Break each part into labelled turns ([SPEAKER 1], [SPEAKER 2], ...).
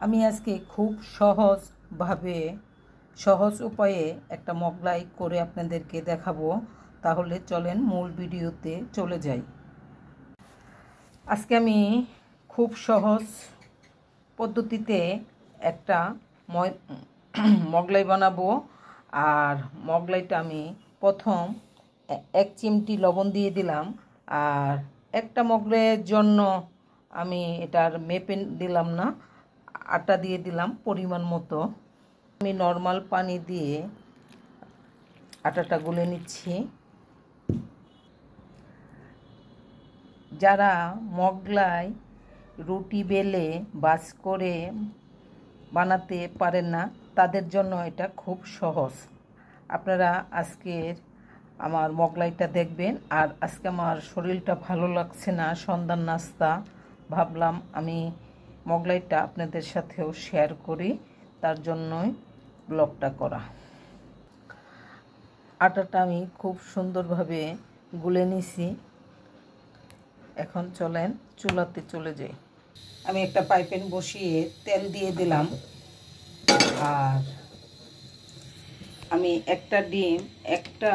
[SPEAKER 1] আমি আজকে খুব সহজ উপায়ে একটা মোগলাই করে আপনাদেরকে দেখাবো। তাহলে চলেন মূল ভিডিওতে চলে যাই। আজকে আমি খুব সহজ পদ্ধতিতে একটা মোগলাই বানাবো। আর মোগলাইটা আমি প্রথম 1 চিমটি লবণ দিয়ে দিলাম। আর একটা মোগলাইয়ের জন্য আমি এটার মেপে দিলাম না, আটা দিয়ে দিলাম পরিমাণ মতো। আমি নর্মাল পানি দিয়ে আটাটা গুলে নিচ্ছি। যারা মোগলাই রুটি বেলে বাস করে বানাতে পারেন না, তাদের জন্য এটা খুব সহজ। আপনারা আজকের আমার মোগলাইটা দেখবেন। আর আজকে আমার শরীরটা ভালো লাগছে না, সন্ধ্যার নাস্তা, ভাবলাম আমি মোগলাইটা আপনাদের সাথেও শেয়ার করি, তার জন্যই ব্লগটা করা। আটাটা আমি খুব সুন্দরভাবে গুলে নিছি। এখন চলেন চুলাতে চলে যাই। আমি একটা পাইপ্যান বসিয়ে তেল দিয়ে দিলাম। আর আমি একটা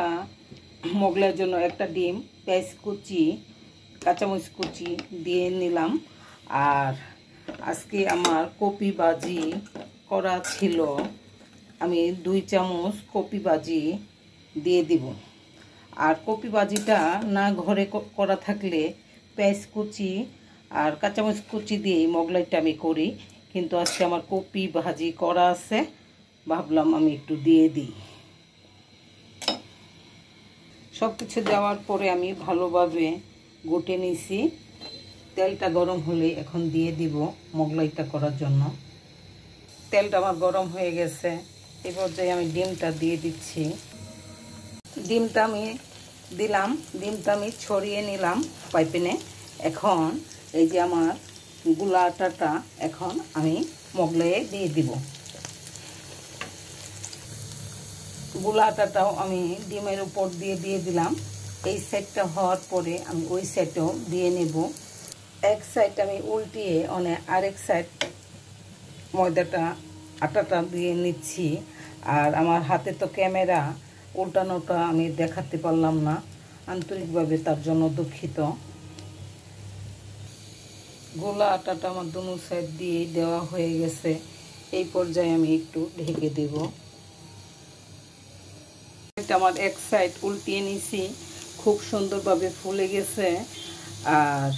[SPEAKER 1] মোগলাইয়ের জন্য একটা ডিম, পেঁয়াজ কুচি, কাঁচামরিচ কুচি দিয়ে নিলাম। আর আজকে আমার কপি ভাজি করা ছিল, আমি 2 চামচ কপি ভাজি দিয়ে দিব। আর কপি ভাজিটা না ঘরে করা থাকলে পেঁয়াজ কুচি আর কাঁচামরিচ কুচি দিয়েই মোগলাইটা আমি করি, কিন্তু আজকে আমার কপি ভাজি করা আছে, ভাবলাম আমি একটু দিয়ে দিই। সব কিছু দেওয়ার পরে আমি ভালোভাবে গুটে নিছি। তেলটা গরম হলে এখন দিয়ে দিব মোগলাইটা করার জন্য। তেলটা আমার গরম হয়ে গেছে, এই পর্যায়ে আমি ডিমটা দিয়ে দিচ্ছি। ডিমটা আমি দিলাম, ডিমটা আমি ছড়িয়ে নিলাম পাইপ্যানে। এখন এই যে আমার গুলা আটাটা এখন আমি মোগলাইয়ে দিয়ে দিব। গুলা আটাটাও আমি ডিমের উপর দিয়ে দিলাম। এই সাইডটা হওয়ার পরে আমি ওই সাইডটাও দিয়ে নেব। এক সাইড আমি উল্টিয়ে আরেক সাইড আটাটা দিয়ে নিচ্ছি। আর আমার হাতে তো ক্যামেরা, উল্টানোটা আমি দেখাতে পারলাম না আন্তরিকভাবে, তার জন্য দুঃখিত। গোলা আটাটা আমার দুনো সাইড দিয়ে দেওয়া হয়ে গেছে। এই পর্যায়ে আমি একটু ঢেকে দেব। এটা আমার এক সাইড উল্টিয়ে নিছি, খুব সুন্দরভাবে ফুলে গেছে। আর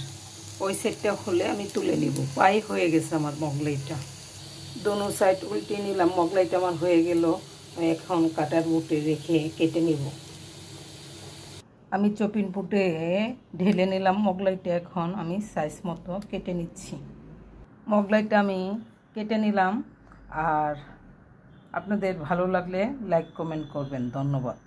[SPEAKER 1] ওই সাইডটা হলে আমি তুলে নিব। প্রায় হয়ে গেছে আমার মোগলাইটা। দোনো সাইড উল্টিয়ে নিলাম, মোগলাইটা আমার হয়ে গেল। এখন কাটার বুটে রেখে কেটে নিব। আমি চপিং বুটে ঢেলে নিলাম মোগলাইটা। এখন আমি সাইজ মতো কেটে নিচ্ছি। মোগলাইটা আমি কেটে নিলাম। আর আপনাদের ভালো লাগলে লাইক কমেন্ট করবেন। ধন্যবাদ।